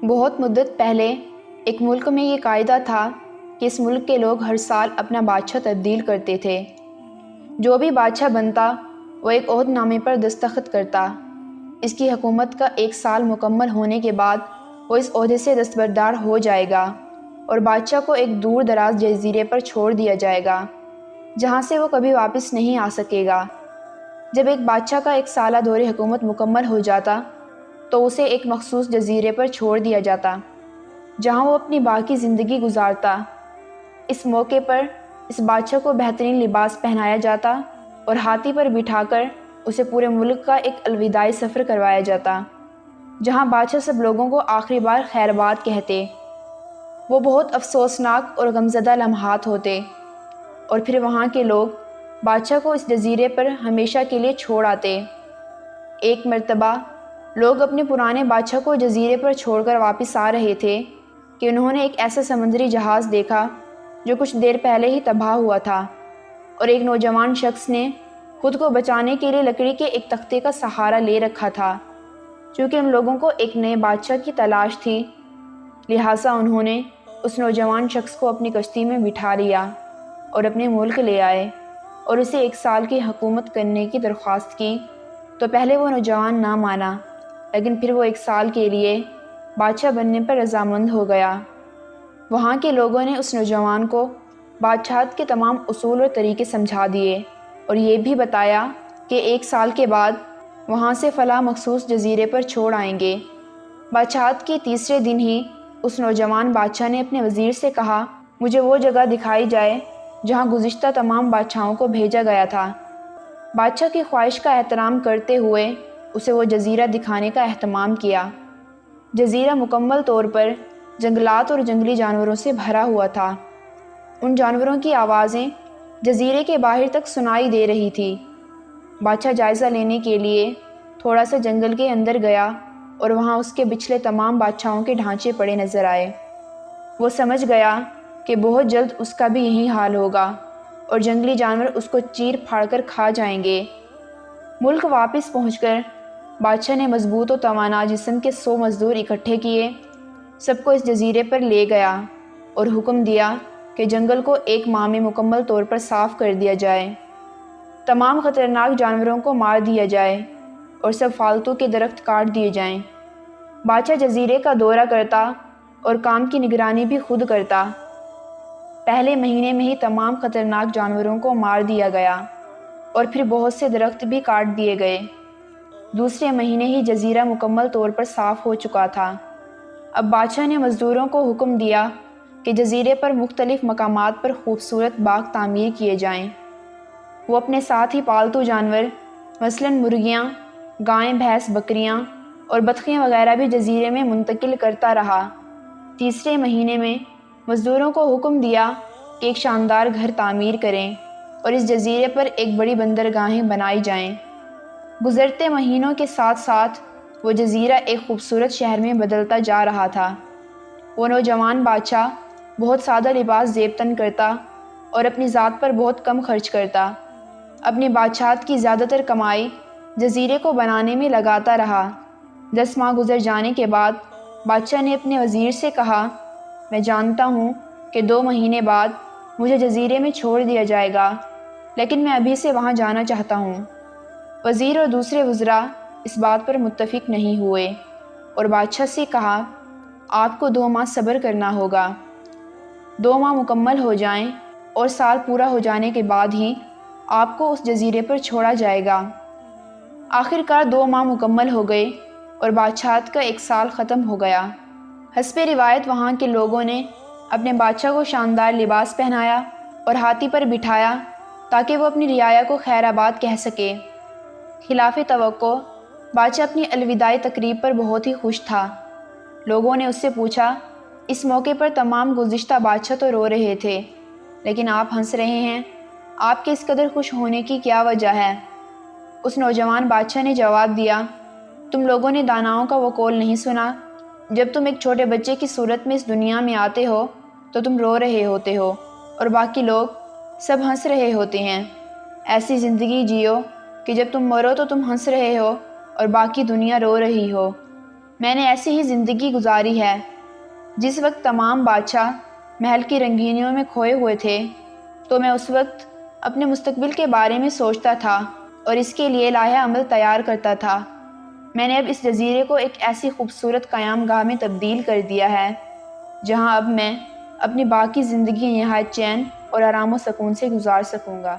بہت مدت پہلے ایک ملک میں یہ قاعدہ تھا کہ اس ملک کے لوگ ہر سال اپنا بادشاہ تبدیل کرتے تھے۔ جو بھی بادشاہ بنتا وہ ایک عہد نامے پر دستخط کرتا۔ اس کی حکومت کا 1 سال مکمل ہونے کے بعد وہ اس عہدے سے دستبردار ہو جائے گا اور بادشاہ کو ایک دور دراز جزیرے پر چھوڑ دیا جائے گا جہاں سے وہ کبھی واپس نہیں آ سکے گا۔ جب ایک بادشاہ کا 1 سالہ دور حکومت مکمل ہو جاتا تو اسے ایک مخصوص جزیرے پر چھوڑ دیا جاتا جہاں وہ اپنی باقی زندگی گزارتا۔ اس موقع پر اس بادشاہ کو بہترین لباس پہنایا جاتا اور ہاتھی پر بٹھا کر اسے پورے ملک کا ایک الوداعی سفر کروایا جاتا جہاں بادشاہ سب لوگوں کو آخری بار خیر آباد کہتے۔ وہ بہت افسوسناک اور غمزدہ لمحات ہوتے اور پھر وہاں کے لوگ بادشاہ کو اس جزیرے پر ہمیشہ کے لیے چھوڑ آتے۔ ایک مرتبہ لوگ اپنے پرانے بادشاہ کو جزیرے پر چھوڑ کر واپس آ رہے تھے کہ انہوں نے ایک ایسا سمندری جہاز دیکھا جو کچھ دیر پہلے ہی تباہ ہوا تھا، اور ایک نوجوان شخص نے خود کو بچانے کے لیے لکڑی کے ایک تختے کا سہارا لے رکھا تھا۔ چونکہ ان لوگوں کو ایک نئے بادشاہ کی تلاش تھی، لہٰذا انہوں نے اس نوجوان شخص کو اپنی کشتی میں بٹھا لیا اور اپنے ملک لے آئے اور اسے 1 سال کی حکومت کرنے کی درخواست کی تو پہلے وہ نوجوان نہ مانا، لیکن پھر وہ 1 سال کے لیے بادشاہ بننے پر رضامند ہو گیا۔ وہاں کے لوگوں نے اس نوجوان کو بادشاہت کے تمام اصول اور طریقے سمجھا دیے اور یہ بھی بتایا کہ 1 سال کے بعد وہاں سے فلاں مخصوص جزیرے پر چھوڑ آئیں گے۔ بادشاہت کے تیسرے دن ہی اس نوجوان بادشاہ نے اپنے وزیر سے کہا، مجھے وہ جگہ دکھائی جائے جہاں گزشتہ تمام بادشاہوں کو بھیجا گیا تھا۔ بادشاہ کی خواہش کا احترام کرتے ہوئے اسے وہ جزیرہ دکھانے کا اہتمام کیا۔ جزیرہ مکمل طور پر جنگلات اور جنگلی جانوروں سے بھرا ہوا تھا۔ ان جانوروں کی آوازیں جزیرے کے باہر تک سنائی دے رہی تھی۔ بادشاہ جائزہ لینے کے لیے تھوڑا سا جنگل کے اندر گیا اور وہاں اس کے پچھلے تمام بادشاہوں کے ڈھانچے پڑے نظر آئے۔ وہ سمجھ گیا کہ بہت جلد اس کا بھی یہی حال ہوگا اور جنگلی جانور اس کو چیر پھاڑ کر کھا جائیں گے۔ ملک واپس پہنچ کر بادشاہ نے مضبوط و توانا جسم کے 100 مزدور اکٹھے کیے، سب کو اس جزیرے پر لے گیا اور حکم دیا کہ جنگل کو 1 ماہ میں مکمل طور پر صاف کر دیا جائے، تمام خطرناک جانوروں کو مار دیا جائے اور سب فالتو کے درخت کاٹ دیے جائیں۔ بادشاہ جزیرے کا دورہ کرتا اور کام کی نگرانی بھی خود کرتا۔ پہلے مہینے میں ہی تمام خطرناک جانوروں کو مار دیا گیا اور پھر بہت سے درخت بھی کاٹ دیے گئے۔ دوسرے مہینے ہی جزیرہ مکمل طور پر صاف ہو چکا تھا۔ اب بادشاہ نے مزدوروں کو حکم دیا کہ جزیرے پر مختلف مقامات پر خوبصورت باغ تعمیر کیے جائیں۔ وہ اپنے ساتھ ہی پالتو جانور مثلاً مرغیاں، گائیں، بھینس، بکریاں اور بطخیں وغیرہ بھی جزیرے میں منتقل کرتا رہا۔ تیسرے مہینے میں مزدوروں کو حکم دیا کہ ایک شاندار گھر تعمیر کریں اور اس جزیرے پر ایک بڑی بندرگاہیں بنائی جائیں۔ گزرتے مہینوں کے ساتھ ساتھ وہ جزیرہ ایک خوبصورت شہر میں بدلتا جا رہا تھا۔ وہ نوجوان بادشاہ بہت سادہ لباس زیب تن کرتا اور اپنی ذات پر بہت کم خرچ کرتا۔ اپنی بادشاہت کی زیادہ تر کمائی جزیرے کو بنانے میں لگاتا رہا۔ 10 ماہ گزر جانے کے بعد بادشاہ نے اپنے وزیر سے کہا، میں جانتا ہوں کہ 2 مہینے بعد مجھے جزیرے میں چھوڑ دیا جائے گا، لیکن میں ابھی سے وہاں جانا چاہتا ہوں۔ وزیر اور دوسرے وزراء اس بات پر متفق نہیں ہوئے اور بادشاہ سے کہا، آپ کو 2 ماہ صبر کرنا ہوگا۔ 2 ماہ مکمل ہو جائیں اور سال پورا ہو جانے کے بعد ہی آپ کو اس جزیرے پر چھوڑا جائے گا۔ آخر کار 2 ماہ مکمل ہو گئے اور بادشاہت کا 1 سال ختم ہو گیا۔ حسب روایت وہاں کے لوگوں نے اپنے بادشاہ کو شاندار لباس پہنایا اور ہاتھی پر بٹھایا تاکہ وہ اپنی رعایا کو خیر آباد کہہ سکے۔ خلاف توقع بادشاہ اپنی الوداعی تقریب پر بہت ہی خوش تھا۔ لوگوں نے اس سے پوچھا، اس موقع پر تمام گزشتہ بادشاہ تو رو رہے تھے، لیکن آپ ہنس رہے ہیں، آپ کے اس قدر خوش ہونے کی کیا وجہ ہے؟ اس نوجوان بادشاہ نے جواب دیا، تم لوگوں نے داناؤں کا وہ قول نہیں سنا، جب تم ایک چھوٹے بچے کی صورت میں اس دنیا میں آتے ہو تو تم رو رہے ہوتے ہو اور باقی لوگ سب ہنس رہے ہوتے ہیں۔ ایسی زندگی جیو کہ جب تم مرو تو تم ہنس رہے ہو اور باقی دنیا رو رہی ہو۔ میں نے ایسی ہی زندگی گزاری ہے۔ جس وقت تمام بادشاہ محل کی رنگینیوں میں کھوئے ہوئے تھے تو میں اس وقت اپنے مستقبل کے بارے میں سوچتا تھا اور اس کے لیے لائحہ عمل تیار کرتا تھا۔ میں نے اب اس جزیرے کو ایک ایسی خوبصورت قیام گاہ میں تبدیل کر دیا ہے جہاں اب میں اپنی باقی زندگی نہایت چین اور آرام و سکون سے گزار سکوں گا۔